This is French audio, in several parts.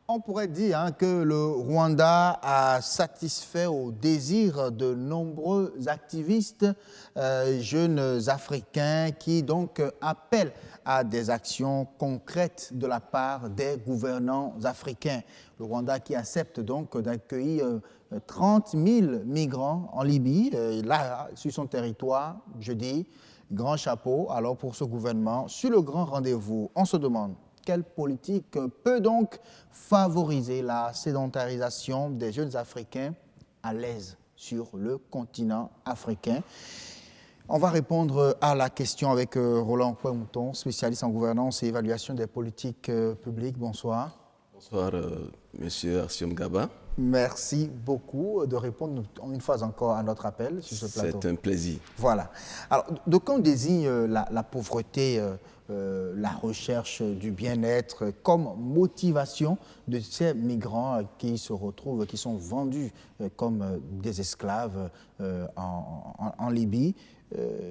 On pourrait dire que le Rwanda a satisfait au désir de nombreux activistes jeunes africains qui donc appellent à des actions concrètes de la part des gouvernants africains. Le Rwanda qui accepte donc d'accueillir 30 000 migrants en Libye, là, sur son territoire, je dis, grand chapeau alors pour ce gouvernement. Sur le grand rendez-vous, on se demande quelle politique peut donc favoriser la sédentarisation des jeunes Africains à l'aise sur le continent africain. On va répondre à la question avec Roland Koué-Mouton, spécialiste en gouvernance et évaluation des politiques publiques. Bonsoir. Bonsoir, Monsieur Arsiom Gaba. Merci beaucoup de répondre une fois encore à notre appel sur ce plateau. C'est un plaisir. Voilà. Alors, d'aucuns désignent la pauvreté, la recherche du bien-être comme motivation de ces migrants qui se retrouvent, qui sont vendus comme des esclaves en Libye.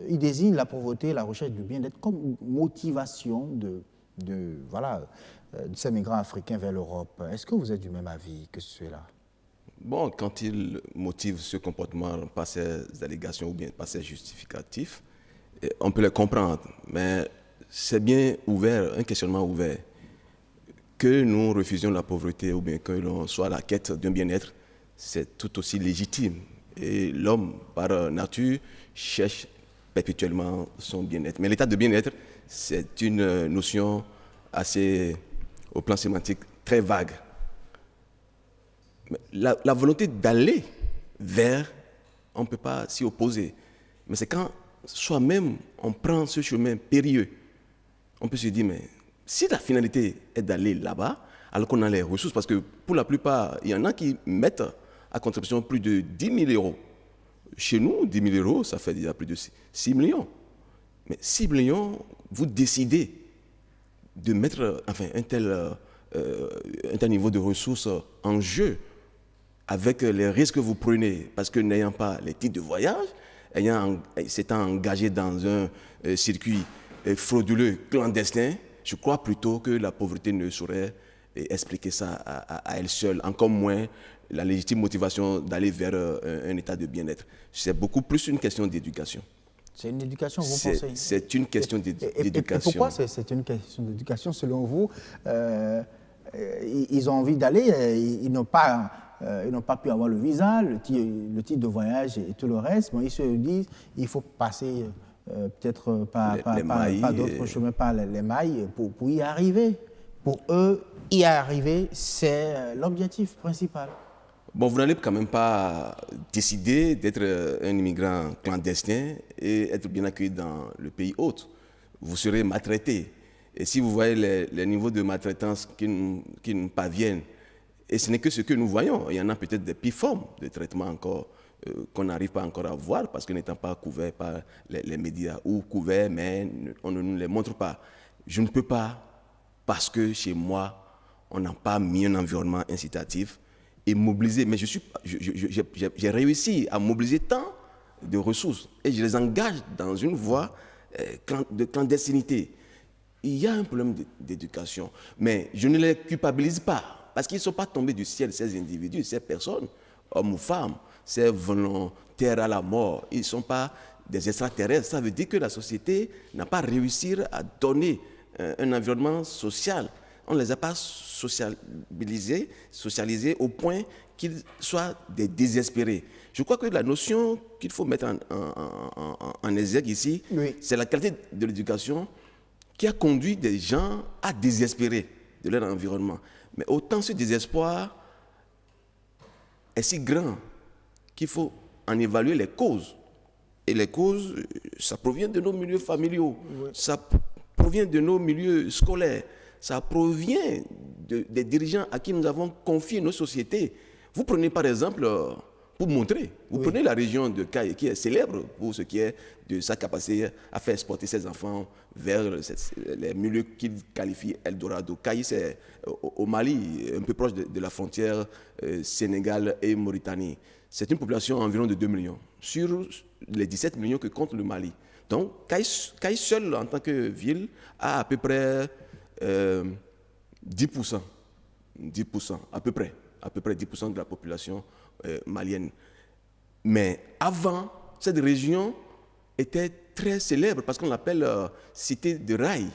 Ils désignent la pauvreté, la recherche du bien-être comme motivation de ces migrants africains vers l'Europe. Est-ce que vous êtes du même avis que ceux-là? Bon, quand ils motivent ce comportement par ces allégations ou bien par ces justificatifs, on peut les comprendre, mais c'est bien ouvert, un questionnement ouvert. Que nous refusions la pauvreté ou bien que l'on soit à la quête d'un bien-être, c'est tout aussi légitime. Et l'homme, par nature, cherche perpétuellement son bien-être. Mais l'état de bien-être, c'est une notion assez, au plan sémantique, très vague. La volonté d'aller vers, on ne peut pas s'y opposer. Mais c'est quand soi-même on prend ce chemin périlleux, on peut se dire, mais si la finalité est d'aller là-bas, alors qu'on a les ressources, parce que pour la plupart, il y en a qui mettent à contribution plus de 10 000 euros. Chez nous, 10 000 euros, ça fait déjà plus de 6 millions. Mais 6 millions, vous décidez de mettre un tel niveau de ressources en jeu avec les risques que vous prenez, parce que n'ayant pas les titres de voyage, s'étant engagé dans un circuit frauduleux, clandestin, je crois plutôt que la pauvreté ne saurait expliquer ça à elle seule, encore moins la légitime motivation d'aller vers un état de bien-être. C'est beaucoup plus une question d'éducation. C'est une éducation, vous pensez? C'est une question d'éducation. Et pourquoi c'est une question d'éducation selon vous? Ils ont envie d'aller, ils n'ont pas pu avoir le visa, le titre de voyage et tout le reste. Bon, ils se disent il faut passer peut-être par d'autres chemins, par les mailles pour y arriver. Pour eux, y arriver, c'est l'objectif principal. Bon, vous n'allez quand même pas décider d'être un immigrant clandestin et être bien accueilli dans le pays hôte. Vous serez maltraité. Et si vous voyez les niveaux de maltraitance qui nous parviennent, et ce n'est que ce que nous voyons, il y en a peut-être des pires formes de traitement encore qu'on n'arrive pas encore à voir parce que n'étant pas couverts par les médias, ou couverts, mais on ne nous les montre pas. Je ne peux pas, parce que chez moi, on n'a pas mis un environnement incitatif et mobiliser. Mais j'ai réussi à mobiliser tant de ressources et je les engage dans une voie de clandestinité. Il y a un problème d'éducation, mais je ne les culpabilise pas parce qu'ils ne sont pas tombés du ciel, ces individus, ces personnes, hommes ou femmes, ces volontaires à la mort. Ils ne sont pas des extraterrestres. Ça veut dire que la société n'a pas réussi à donner un environnement social. On ne les a pas socialisés au point qu'ils soient des désespérés. Je crois que la notion qu'il faut mettre en exergue ici, oui, c'est la qualité de l'éducation qui a conduit des gens à désespérer de leur environnement. Mais autant ce désespoir est si grand qu'il faut en évaluer les causes. Et les causes, ça provient de nos milieux familiaux, oui, ça provient de nos milieux scolaires, ça provient des dirigeants à qui nous avons confié nos sociétés. Vous prenez par exemple, pour montrer, vous, oui, prenez la région de Kaye qui est célèbre pour ce qui est de sa capacité à faire exporter ses enfants vers les milieux qu'il qualifie Eldorado. Kaye, c'est au Mali, un peu proche de la frontière Sénégal et Mauritanie. C'est une population environ de 2 millions, sur les 17 millions que compte le Mali. Donc, Kaye seul, en tant que ville, a à peu près 10% 10%, à peu près 10% de la population malienne. Mais avant, cette région était très célèbre parce qu'on l'appelle cité de rail.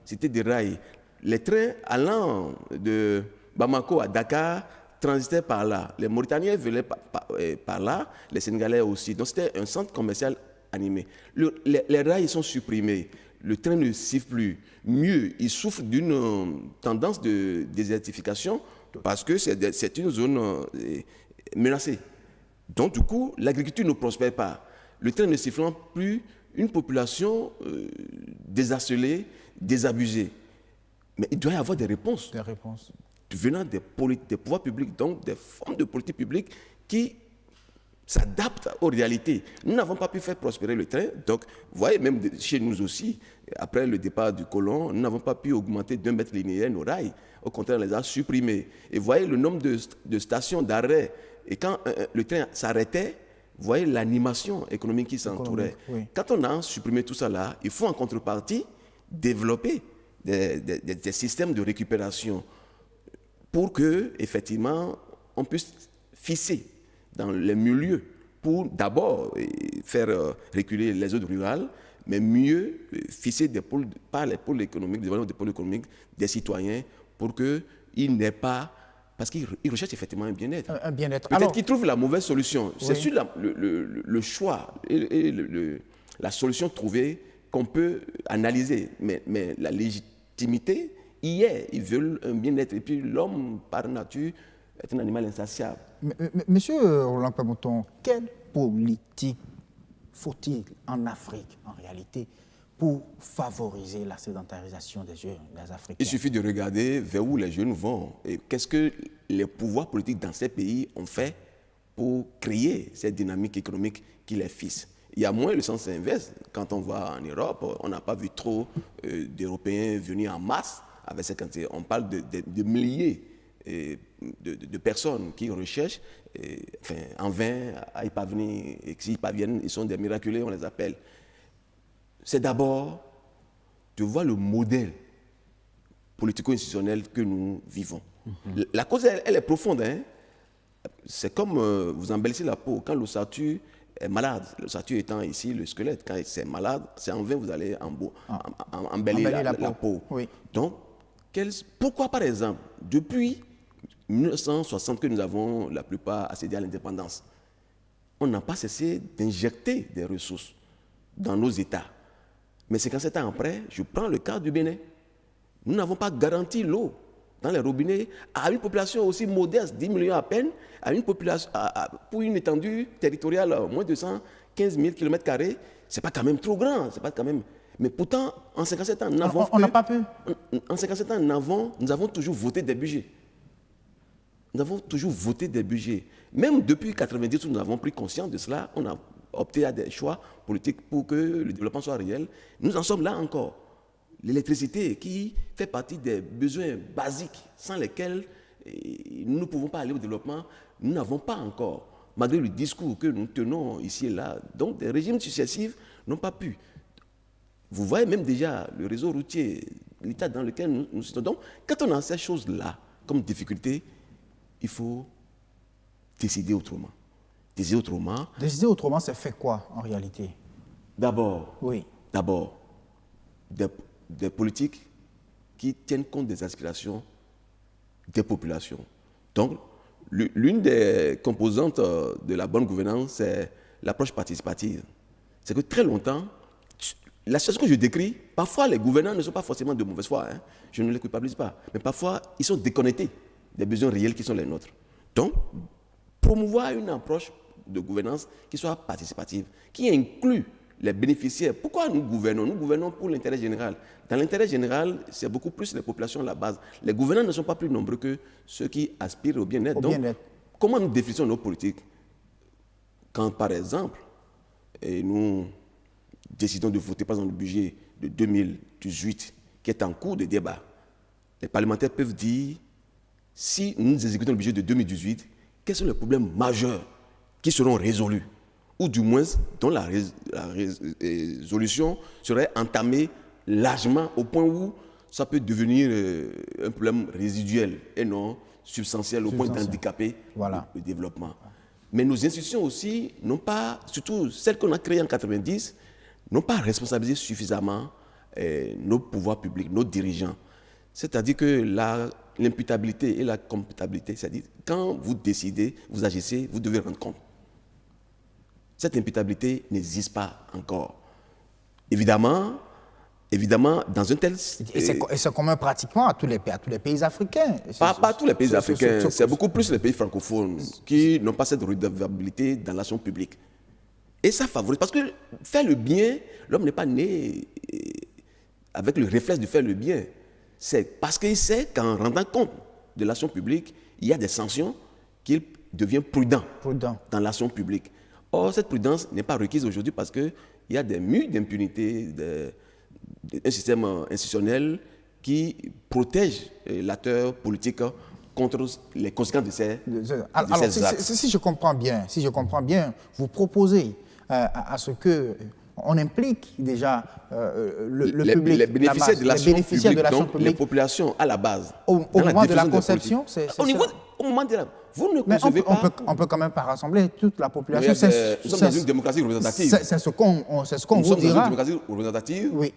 Cité de rail. Les trains allant de Bamako à Dakar transitaient par là. Les Mauritaniens venaient par là, les Sénégalais aussi. Donc c'était un centre commercial animé. Les rails sont supprimés. Le train ne siffle plus. Mieux, il souffre d'une tendance de désertification parce que c'est une zone menacée. Donc, du coup, l'agriculture ne prospère pas. Le train ne sifflant plus, une population désarçonnée, désabusée. Mais il doit y avoir des réponses. Venant des pouvoirs publics, donc des formes de politique publique qui s'adaptent aux réalités. Nous n'avons pas pu faire prospérer le train. Donc, vous voyez, même chez nous aussi, après le départ du colon, nous n'avons pas pu augmenter d'1 mètre linéaire nos rails. Au contraire, on les a supprimés. Et vous voyez le nombre de stations d'arrêt. Et quand le train s'arrêtait, vous voyez l'animation économique qui s'entourait. Oui. Quand on a supprimé tout ça là, il faut en contrepartie développer des systèmes de récupération pour que, effectivement, on puisse fisser dans les milieux pour d'abord faire reculer les zones rurales, mais mieux fisser par les pôles économiques, développer des pôles économiques des citoyens pour qu'ils n'aient pas. Parce qu'ils recherchent effectivement un bien-être. Un bien-être. Peut-être qu'ils trouvent la mauvaise solution. Oui. C'est sur le choix et la solution trouvée qu'on peut analyser. Mais la légitimité y est. Ils veulent un bien-être. Et puis l'homme, par nature, est un animal insatiable. Monsieur Roland Pemouton, quelle politique faut-il en Afrique, en réalité, pour favoriser la sédentarisation des jeunes, des Africains? Il suffit de regarder vers où les jeunes vont et qu'est-ce que les pouvoirs politiques dans ces pays ont fait pour créer cette dynamique économique qui les fisse. Il y a moins le sens inverse. Quand on va en Europe, on n'a pas vu trop d'Européens venir en masse avec ces quantités. On parle de milliers de personnes qui recherchent, en vain, à y parvenir. Et s'ils parviennent, ils sont des miraculés, on les appelle. C'est d'abord de voir le modèle politico-institutionnel que nous vivons. La cause, elle est profonde. Hein? C'est comme vous embellissez la peau. Quand l'ossature est malade, l'ossature étant ici le squelette, quand c'est malade, c'est en vain vous allez embellir la peau. Oui. Donc, pourquoi par exemple, depuis 1960 que nous avons la plupart accédé à l'indépendance, on n'a pas cessé d'injecter des ressources dans nos États. Mais 57 ans après, je prends le cas du Bénin. Nous n'avons pas garanti l'eau dans les robinets à une population aussi modeste, 10 millions à peine, à une population, pour une étendue territoriale moins de 115 000 km². Ce n'est pas quand même trop grand. C'est pas quand même... Mais pourtant, en 57 ans, nous n'avons on n'a pas pu. En 57 ans, nous avons toujours voté des budgets. Nous avons toujours voté des budgets. Même depuis 1990, où nous avons pris conscience de cela, on a opté à des choix politiques pour que le développement soit réel. Nous en sommes là encore. L'électricité qui fait partie des besoins basiques sans lesquels nous ne pouvons pas aller au développement, nous n'avons pas encore, malgré le discours que nous tenons ici et là. Donc des régimes successifs n'ont pas pu. Vous voyez même déjà le réseau routier, l'état dans lequel nous sommes. Donc quand on a ces choses-là comme difficulté, il faut décider autrement. Décider autrement. Décider autrement, c'est fait quoi en réalité? D'abord, oui. D'abord, des politiques qui tiennent compte des aspirations des populations. Donc, l'une des composantes de la bonne gouvernance, c'est l'approche participative. C'est que très longtemps, la situation que je décris, parfois les gouvernants ne sont pas forcément de mauvaise foi, hein, je ne les culpabilise pas, mais parfois ils sont déconnectés des besoins réels qui sont les nôtres. Donc, promouvoir une approche de gouvernance qui soit participative, qui inclut les bénéficiaires. Pourquoi nous gouvernons? Nous gouvernons pour l'intérêt général. Dans l'intérêt général, c'est beaucoup plus les populations à la base. Les gouvernants ne sont pas plus nombreux que ceux qui aspirent au bien-être. Donc, comment nous définissons nos politiques? Quand, par exemple, nous décidons de voter par exemple le budget de 2018, qui est en cours de débat, les parlementaires peuvent dire, si nous exécutons le budget de 2018, quels sont les problèmes majeurs qui seront résolus, ou du moins dont la résolution serait entamée largement au point où ça peut devenir un problème résiduel et non substantiel au point d'handicaper le développement. Mais nos institutions aussi n'ont pas, surtout celles qu'on a créées en 90, n'ont pas responsabilisé suffisamment nos pouvoirs publics, nos dirigeants. C'est-à-dire que l'imputabilité et la computabilité, c'est-à-dire quand vous décidez, vous agissez, vous devez rendre compte. Cette imputabilité n'existe pas encore. Évidemment, dans un tel... Et c'est commun pratiquement à tous les pays africains. Pas tous les pays africains, c'est beaucoup plus les pays francophones qui n'ont pas cette redevabilité dans l'action publique. Et ça favorise, parce que faire le bien, l'homme n'est pas né avec le réflexe de faire le bien. C'est parce qu'il sait qu'en rendant compte de l'action publique, il y a des sanctions qu'il devient prudent dans l'action publique. Or, cette prudence n'est pas requise aujourd'hui parce qu'il y a des murs d'impunité, un système institutionnel qui protège l'acteur politique contre les conséquences de ces actes. Si je comprends bien, vous proposez à ce que on implique déjà le public, les bénéficiaires de l'action publique, les populations à la base. Au moment de la conception, au moment de la... Vous ne concevez pas... On peut quand même pas rassembler toute la population. Nous sommes dans une démocratie représentative. C'est ce qu'on vous dira. Nous sommes dans une démocratie représentative. Oui.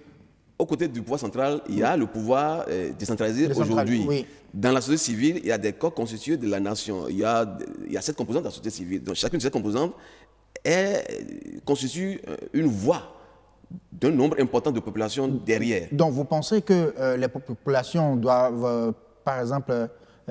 Aux côtés du pouvoir central, il y a le pouvoir décentralisé aujourd'hui. Oui. Dans la société civile, il y a des corps constitués de la nation. Il y a 7 composantes de la société civile. Donc chacune de ces composantes constitue une voix d'un nombre important de populations derrière. Donc vous pensez que les populations doivent, par exemple,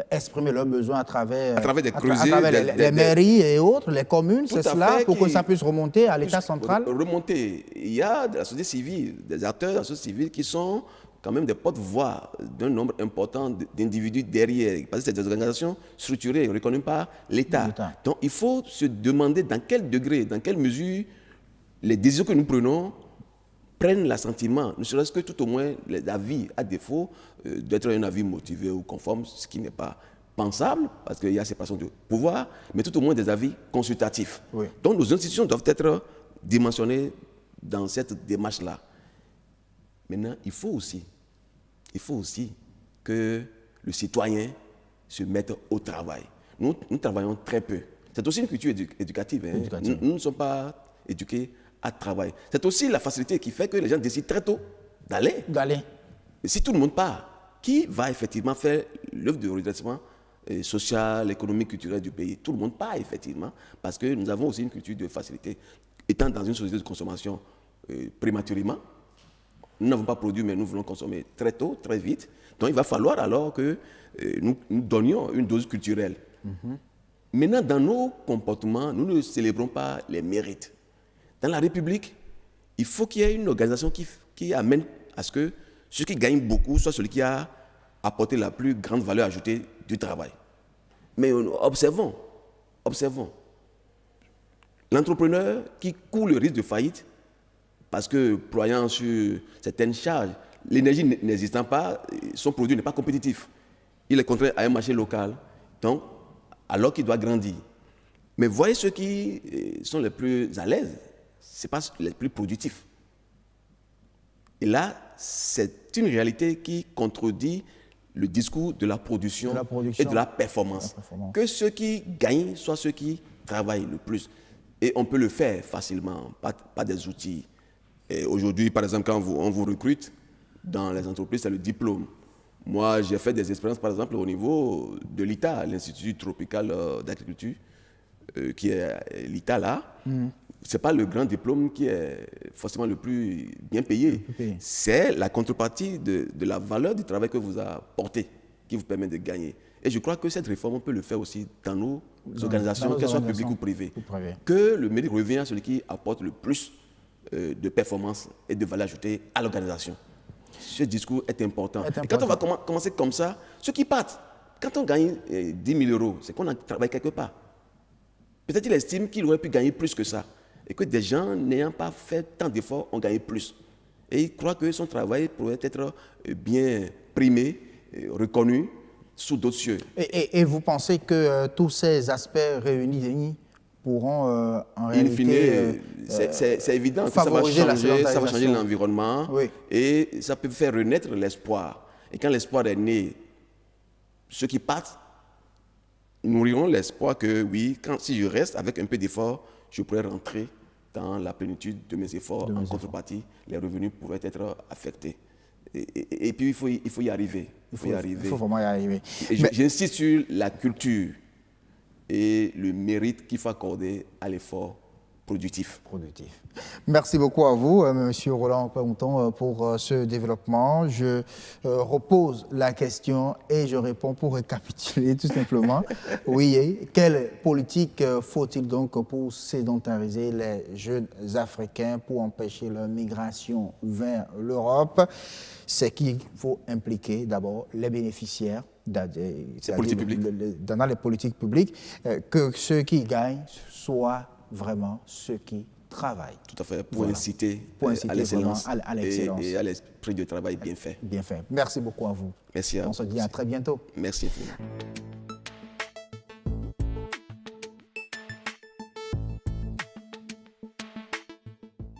exprimer leurs besoins à travers des creusets, les mairies et autres, les communes, c'est cela, pour que ça puisse remonter à l'État central? Remonter. Il y a de la société civile, des acteurs de la société civile qui sont quand même des porte-voix d'un nombre important d'individus derrière, parce que c'est des organisations structurées, reconnues par l'État. Donc il faut se demander dans quel degré, dans quelle mesure les décisions que nous prenons prennent l'assentiment, ne serait-ce que tout au moins les avis, à défaut d'être un avis motivé ou conforme, ce qui n'est pas pensable, parce qu'il y a séparation de pouvoir, mais tout au moins des avis consultatifs. Oui. Donc nos institutions doivent être dimensionnées dans cette démarche-là. Maintenant, il faut aussi que le citoyen se mette au travail. Nous travaillons très peu. C'est aussi une culture éducative. Nous ne sommes pas éduqués à travailler. C'est aussi la facilité qui fait que les gens décident très tôt d'aller. Et si tout le monde part, qui va effectivement faire l'œuvre de redressement social, économique, culturel du pays? Tout le monde part effectivement, parce que nous avons aussi une culture de facilité. Étant dans une société de consommation prématurément, nous n'avons pas produit, mais nous voulons consommer très tôt, très vite. Donc il va falloir alors que nous donnions une dose culturelle. Maintenant, dans nos comportements, nous ne célébrons pas les mérites. Dans la République, il faut qu'il y ait une organisation qui amène à ce que celui qui gagne beaucoup soit celui qui a apporté la plus grande valeur ajoutée du travail. Mais observons. L'entrepreneur qui court le risque de faillite, parce que ployant sur certaines charges, l'énergie n'existant pas, son produit n'est pas compétitif. Il est contraint à un marché local, donc, alors qu'il doit grandir. Mais voyez ceux qui sont les plus à l'aise, ce n'est pas les plus productifs. Et là, c'est une réalité qui contredit le discours de la production et de la performance. Que ceux qui gagnent soient ceux qui travaillent le plus. Et on peut le faire facilement, pas des outils. Aujourd'hui, par exemple, quand on vous recrute dans les entreprises, c'est le diplôme. Moi, j'ai fait des expériences, par exemple, au niveau de l'ITA, l'Institut tropical d'agriculture, qui est l'ITA là. Ce n'est pas le grand diplôme qui est forcément le plus bien payé. C'est la contrepartie de la valeur du travail que vous apportez qui vous permet de gagner. Et je crois que cette réforme, on peut le faire aussi dans nos organisations, qu'elles soient publiques ou privées. Que le mérite revient à celui qui apporte le plus de performance et de valeur ajoutée à l'organisation. Ce discours est important. Et quand on va commencer comme ça, ceux qui partent, quand on gagne 10 000 €, c'est qu'on a travaillé quelque part. Peut-être qu'il estime qu'il aurait pu gagner plus que ça. Et que des gens n'ayant pas fait tant d'efforts ont gagné plus. Et il croit que son travail pourrait être bien primé, reconnu sous d'autres cieux. Et vous pensez que tous ces aspects réunis pourront en réalité c'est évident que ça va changer l'environnement et ça peut faire renaître l'espoir. Et quand l'espoir est né, ceux qui partent nourriront l'espoir que oui, si je reste avec un peu d'effort, je pourrais rentrer dans la plénitude de mes efforts. En contrepartie, les revenus pourraient être affectés. Et puis, il faut y arriver. Il faut vraiment y arriver. J'insiste sur la culture et le mérite qu'il faut accorder à l'effort productif. Merci beaucoup à vous, Monsieur Roland Kouamouton, pour ce développement. Je repose la question et je réponds pour récapituler tout simplement. Oui, quelle politique faut-il donc pour sédentariser les jeunes Africains, pour empêcher leur migration vers l'Europe? C'est qu'il faut impliquer d'abord les bénéficiaires dans les politiques publiques, que ceux qui gagnent soient vraiment ceux qui travaillent. Tout à fait, pour inciter à l'excellence et à l'esprit de travail bien fait. Bien fait. Merci beaucoup à vous. Merci à vous. On se dit à très bientôt. Merci infiniment.